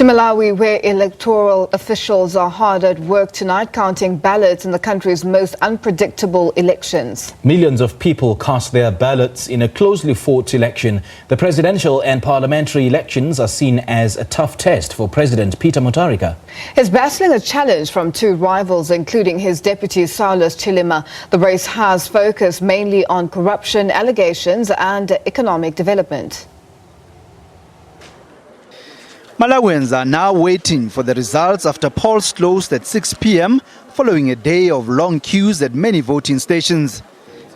To Malawi, where electoral officials are hard at work tonight counting ballots in the country's most unpredictable elections. Millions of people cast their ballots in a closely fought election. The presidential and parliamentary elections are seen as a tough test for President Peter Mutharika. He's battling a challenge from two rivals, including his deputy Saulos Chilima. The race has focused mainly on corruption allegations and economic development. Malawians are now waiting for the results after polls closed at 6 p.m. following a day of long queues at many voting stations.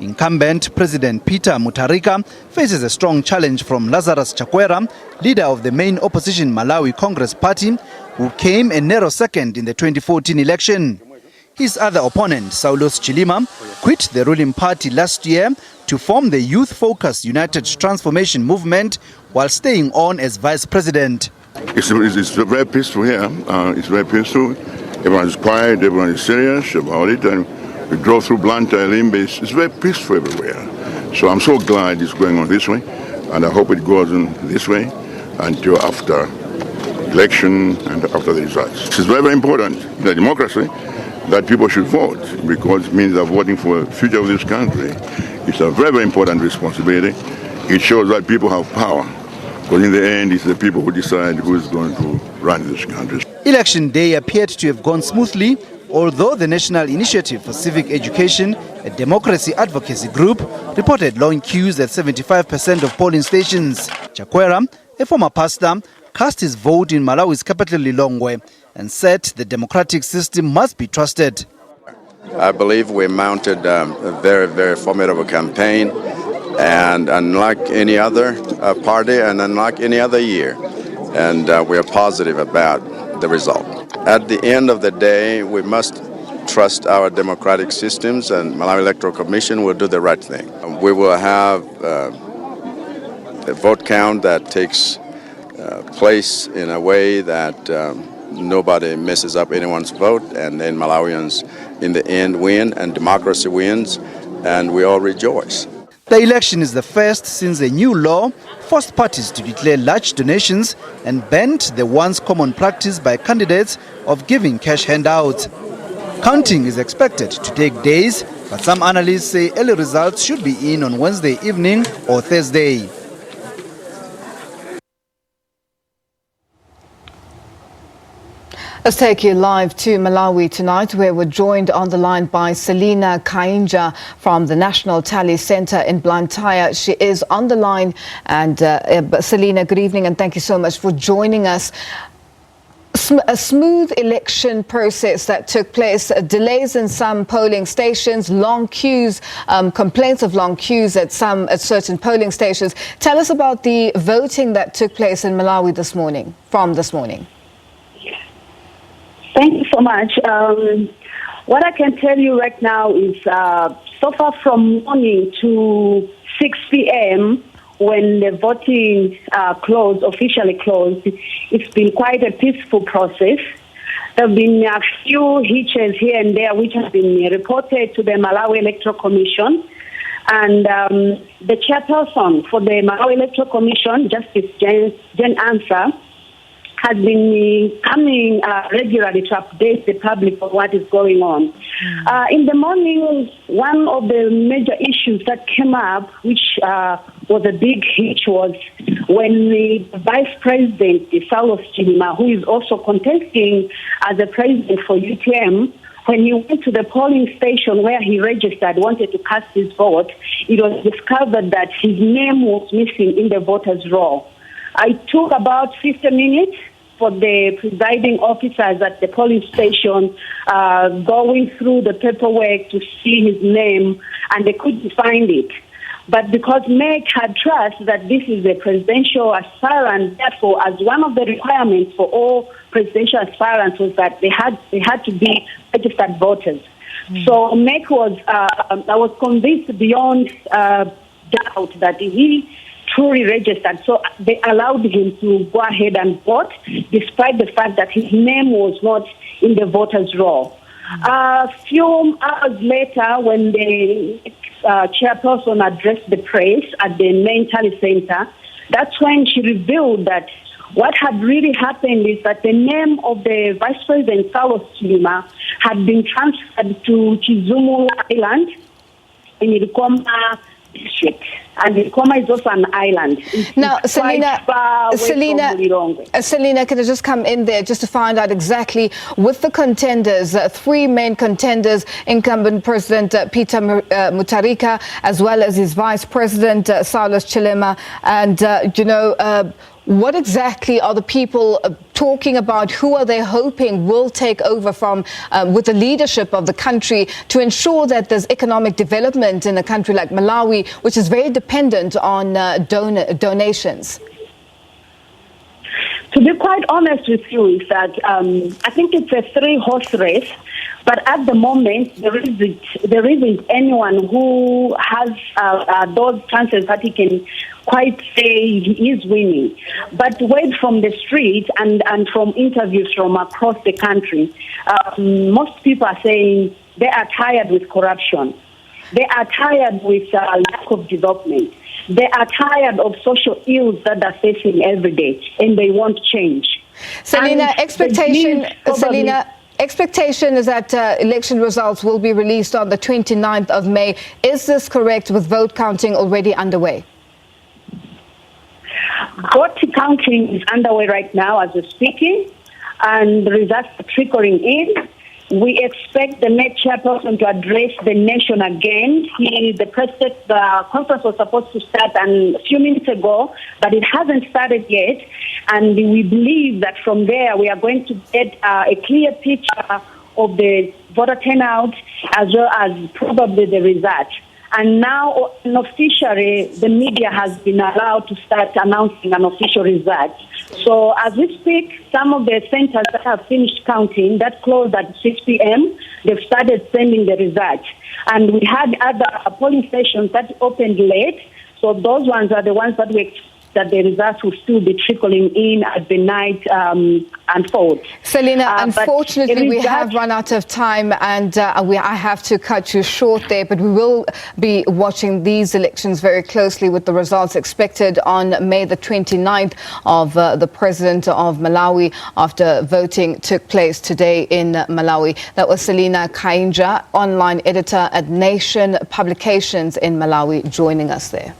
Incumbent President Peter Mutharika faces a strong challenge from Lazarus Chakwera, leader of the main opposition Malawi Congress Party, who came a narrow second in the 2014 election. His other opponent, Saulos Chilima, quit the ruling party last year to form the youth-focused United Transformation Movement while staying on as vice president. It's very peaceful here. It's very peaceful. Everyone is quiet. Everyone is serious about it. And we drove through Blantyre, Limbe. It's very peaceful everywhere. So I'm so glad it's going on this way. And I hope it goes on this way until after election and after the results. It's very, very important in the democracy that people should vote, because it means they're voting for the future of this country. It's a very, very important responsibility. It shows that people have power. Because in the end, it's the people who decide who is going to run this country. Election day appeared to have gone smoothly, although the National Initiative for Civic Education, a democracy advocacy group, reported long queues at 75% of polling stations. Chakwera, a former pastor, cast his vote in Malawi's capital Lilongwe and said the democratic system must be trusted. I believe we mounted a very, very formidable campaign. And unlike any other party and unlike any other year, and we are positive about the result. At the end of the day, we must trust our democratic systems, and Malawi Electoral Commission will do the right thing. We will have a vote count that takes place in a way that nobody messes up anyone's vote, and then Malawians in the end win, and democracy wins, and we all rejoice. The election is the first since a new law forced parties to declare large donations and banned the once common practice by candidates of giving cash handouts. Counting is expected to take days, but some analysts say early results should be in on Wednesday evening or Thursday. Let's take you live to Malawi tonight, where we're joined on the line by Selina Kainja from the National Tally Centre in Blantyre. She is on the line. And Selina, good evening, and thank you so much for joining us. A smooth election process that took place, delays in some polling stations, long queues, complaints of long queues at certain polling stations. Tell us about the voting that took place in Malawi this morning, Thank you so much. What I can tell you right now is so far from morning to 6 p.m. when the voting officially closed, it's been quite a peaceful process. There have been a few hitches here and there which have been reported to the Malawi Electoral Commission. And the chairperson for the Malawi Electoral Commission, Justice Jen Answer, has been coming regularly to update the public on what is going on. In the morning, one of the major issues that came up, which was a big hitch, was when the Vice President, Saulos Chilima, who is also contesting as a president for UTM, when he went to the polling station where he registered, wanted to cast his vote, it was discovered that his name was missing in the voters' roll. It took about 50 minutes for the presiding officers at the polling station going through the paperwork to see his name, and they couldn't find it. But because MEC had trust that this is a presidential aspirant, therefore, as one of the requirements for all presidential aspirants was that they had to be registered voters. So MEC was convinced beyond doubt that he truly registered, so they allowed him to go ahead and vote, despite the fact that his name was not in the voters' roll. A few hours later, when the chairperson addressed the press at the main tally center, that's when she revealed that what had really happened is that the name of the Vice President Saulos Chilima had been transferred to Chizumu Island in Ilikoma district. And Ilikoma is also an island. Now, Selina, Selina, can I just come in there just to find out exactly with the contenders, three main contenders, incumbent President Peter Mutharika, as well as his Vice President Saulos Chilima, and what exactly are the people talking about? Who are they hoping will take over from with the leadership of the country to ensure that there's economic development in a country like Malawi, which is very dependent on donations? To be quite honest with you, is that I think it's a three-horse race, but at the moment there isn't anyone who has those chances that he can quite say he is winning. But word from the street and from interviews from across the country, most people are saying they are tired with corruption. They are tired with lack of development. They are tired of social ills that they're facing every day, and they want change. Selina, expectation is that election results will be released on the 29th of May. Is this correct, with vote counting already underway? Vote counting is underway right now as we're speaking, and the results are trickling in. We expect the Met chairperson to address the nation again. The conference was supposed to start a few minutes ago, but it hasn't started yet. And we believe that from there we are going to get a clear picture of the voter turnout as well as probably the result. And now, officially, the media has been allowed to start announcing an official result. So as we speak, some of the centers that have finished counting, that closed at 6 p.m., they've started sending the results. And we had other polling stations that opened late. So those ones are the ones that we expect that the results will still be trickling in as the night unfolds. Selina, unfortunately, we have run out of time, and I have to cut you short there, but we will be watching these elections very closely with the results expected on May the 29th of the President of Malawi after voting took place today in Malawi. That was Selina Kainja, online editor at Nation Publications in Malawi, joining us there.